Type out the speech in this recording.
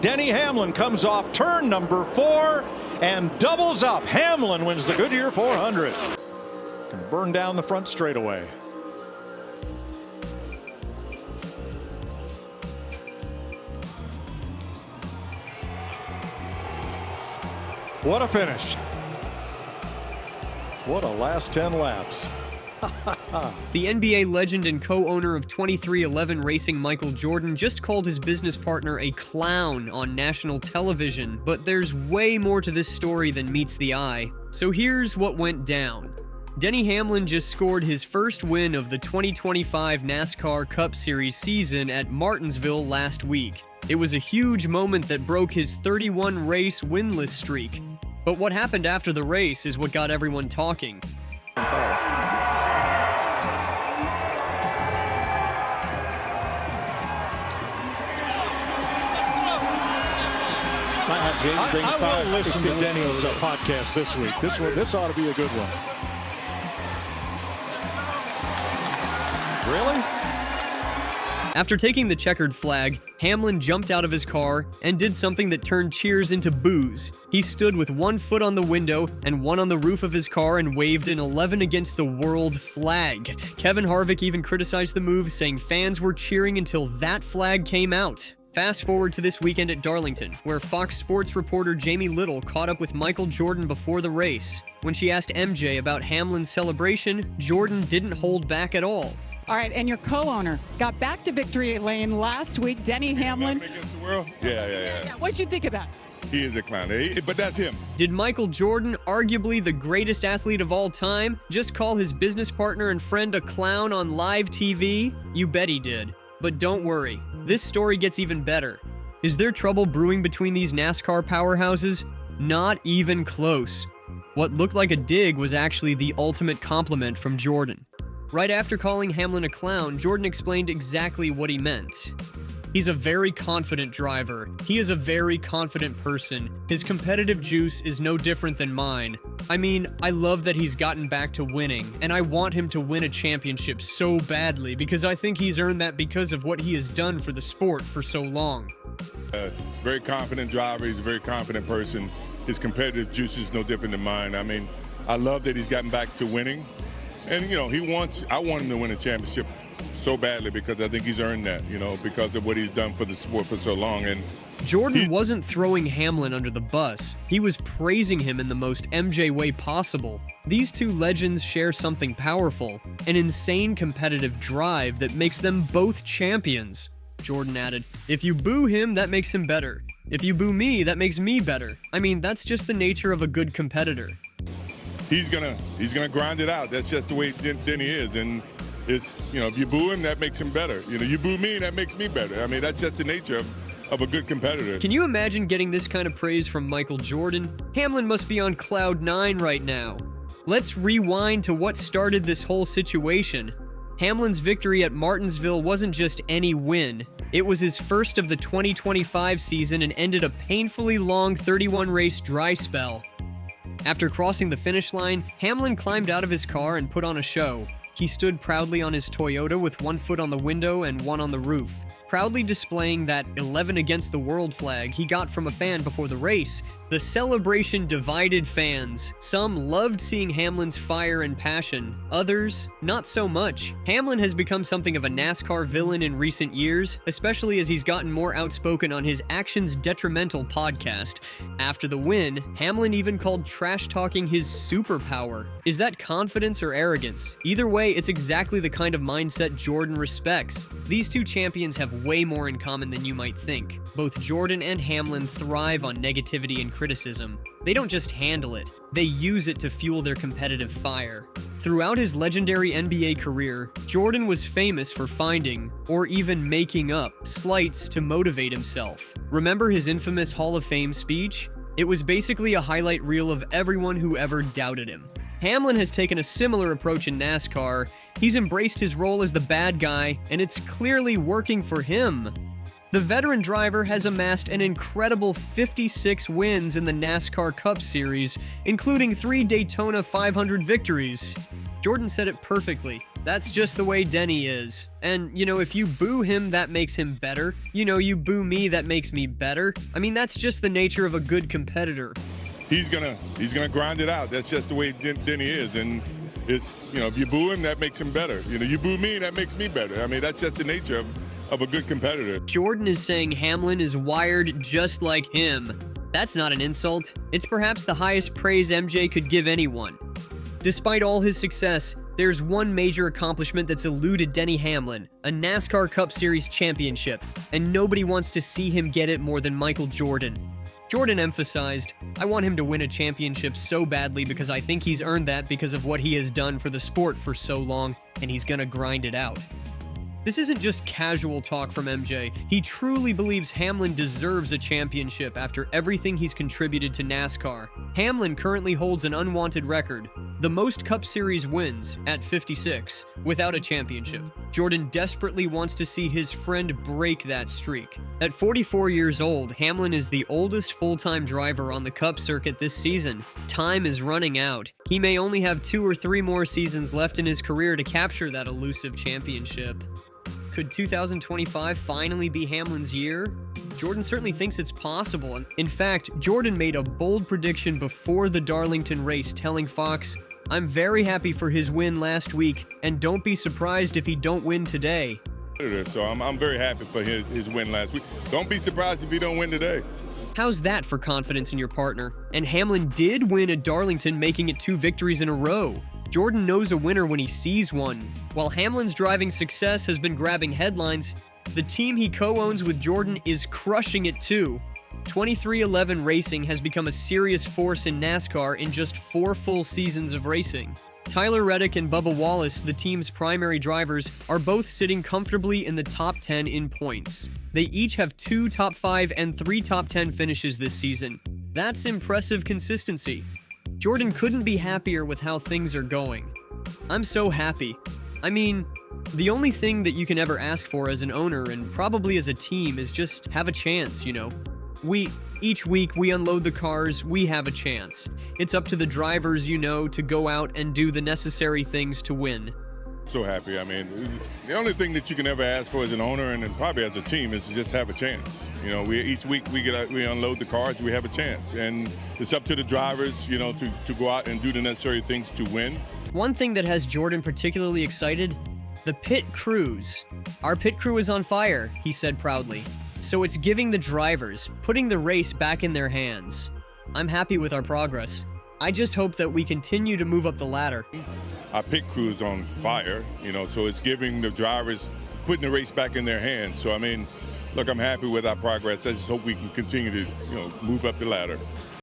Denny Hamlin comes off turn number 4 and doubles up. Hamlin wins the Goodyear 400 and burn down the front straightaway. What a finish. What a last 10 laps. The NBA legend and co-owner of 23XI Racing, Michael Jordan, just called his business partner a clown on national television, but there's way more to this story than meets the eye. So here's what went down. Denny Hamlin just scored his first win of the 2025 NASCAR Cup Series season at Martinsville last week. It was a huge moment that broke his 31-race winless streak. But what happened after the race is what got everyone talking. I will listen to Denny's podcast this week. This ought to be a good one. Really? After taking the checkered flag, Hamlin jumped out of his car and did something that turned cheers into boos. He stood with one foot on the window and one on the roof of his car and waved an 11 against the world flag. Kevin Harvick even criticized the move, saying fans were cheering until that flag came out. Fast forward to this weekend at Darlington, where Fox Sports reporter Jamie Little caught up with Michael Jordan before the race. When she asked MJ about Hamlin's celebration, Jordan didn't hold back at all. All right, and your co-owner got back to victory lane last week, Denny Hamlin. Against the world? Yeah. What'd you think of that? He is a clown, but that's him. Did Michael Jordan, arguably the greatest athlete of all time, just call his business partner and friend a clown on live TV? You bet he did. But don't worry, this story gets even better. Is there trouble brewing between these NASCAR powerhouses? Not even close. What looked like a dig was actually the ultimate compliment from Jordan. Right after calling Hamlin a clown, Jordan explained exactly what he meant. He's a very confident driver. He is a very confident person. His competitive juice is no different than mine. I mean, I love that he's gotten back to winning, and I want him to win a championship so badly because I think he's earned that because of what he has done for the sport for so long. Very confident driver. He's a very confident person. His competitive juice is no different than mine. I mean, I love that he's gotten back to winning. And, I want him to win a championship so badly because I think he's earned that, because of what he's done for the sport for so long. And Jordan wasn't throwing Hamlin under the bus. He was praising him in the most MJ way possible. These two legends share something powerful, an insane competitive drive that makes them both champions. Jordan added, "If you boo him, that makes him better. If you boo me, that makes me better. I mean, that's just the nature of a good competitor." He's gonna grind it out. That's just the way Denny is. And it's, if you boo him, that makes him better. You boo me, that makes me better. I mean, that's just the nature of a good competitor. Can you imagine getting this kind of praise from Michael Jordan? Hamlin must be on cloud 9 right now. Let's rewind to what started this whole situation. Hamlin's victory at Martinsville wasn't just any win. It was his first of the 2025 season and ended a painfully long 31-race dry spell. After crossing the finish line, Hamlin climbed out of his car and put on a show. He stood proudly on his Toyota with one foot on the window and one on the roof, proudly displaying that 11 against the world flag he got from a fan before the race. The celebration divided fans. Some loved seeing Hamlin's fire and passion, others, not so much. Hamlin has become something of a NASCAR villain in recent years, especially as he's gotten more outspoken on his Actions Detrimental podcast. After the win, Hamlin even called trash-talking his superpower. Is that confidence or arrogance? Either way, it's exactly the kind of mindset Jordan respects. These two champions have way more in common than you might think. Both Jordan and Hamlin thrive on negativity and criticism. They don't just handle it, they use it to fuel their competitive fire. Throughout his legendary NBA career, Jordan was famous for finding, or even making up, slights to motivate himself. Remember his infamous Hall of Fame speech? It was basically a highlight reel of everyone who ever doubted him. Hamlin has taken a similar approach in NASCAR. He's embraced his role as the bad guy, and it's clearly working for him. The veteran driver has amassed an incredible 56 wins in the NASCAR Cup Series, including 3 Daytona 500 victories. Jordan said it perfectly. That's just the way Denny is. And, if you boo him, that makes him better. You boo me, that makes me better. I mean, that's just the nature of a good competitor. He's gonna grind it out. That's just the way Denny is. And it's, if you boo him, that makes him better. You boo me, that makes me better. I mean, that's just the nature of a good competitor. Jordan is saying Hamlin is wired just like him. That's not an insult. It's perhaps the highest praise MJ could give anyone. Despite all his success, there's one major accomplishment that's eluded Denny Hamlin, a NASCAR Cup Series championship, and nobody wants to see him get it more than Michael Jordan. Jordan emphasized, "I want him to win a championship so badly because I think he's earned that because of what he has done for the sport for so long, and he's gonna grind it out." This isn't just casual talk from MJ. He truly believes Hamlin deserves a championship after everything he's contributed to NASCAR. Hamlin currently holds an unwanted record, the most Cup Series wins at 56, without a championship. Jordan desperately wants to see his friend break that streak. At 44 years old, Hamlin is the oldest full-time driver on the Cup circuit this season. Time is running out. He may only have 2 or 3 more seasons left in his career to capture that elusive championship. Could 2025 finally be Hamlin's year? Jordan certainly thinks it's possible. In fact, Jordan made a bold prediction before the Darlington race, telling Fox, "I'm very happy for his win last week, and don't be surprised if he don't win today." So I'm very happy for his win last week. Don't be surprised if he don't win today. How's that for confidence in your partner? And Hamlin did win at Darlington, making it 2 victories in a row. Jordan knows a winner when he sees one. While Hamlin's driving success has been grabbing headlines, the team he co-owns with Jordan is crushing it too. 2311 Racing has become a serious force in NASCAR in just 4 full seasons of racing. Tyler Reddick and Bubba Wallace, the team's primary drivers, are both sitting comfortably in the top 10 in points. They each have 2 top 5 and 3 top 10 finishes this season. That's impressive consistency. Jordan couldn't be happier with how things are going. I'm so happy. I mean, the only thing that you can ever ask for as an owner and probably as a team is just have a chance, Each week we unload the cars, we have a chance. It's up to the drivers, to go out and do the necessary things to win. So happy. I mean, the only thing that you can ever ask for as an owner and probably as a team is to just have a chance. Each week we unload the cars, we have a chance, and it's up to the drivers, to go out and do the necessary things to win. One thing that has Jordan particularly excited, the pit crews. "Our pit crew is on fire," he said proudly. So it's giving the drivers, putting the race back in their hands. I'm happy with our progress. I just hope that we continue to move up the ladder. Our pit crew is on fire, so it's giving the drivers, putting the race back in their hands. So, I mean, look, I'm happy with our progress. I just hope we can continue to, move up the ladder.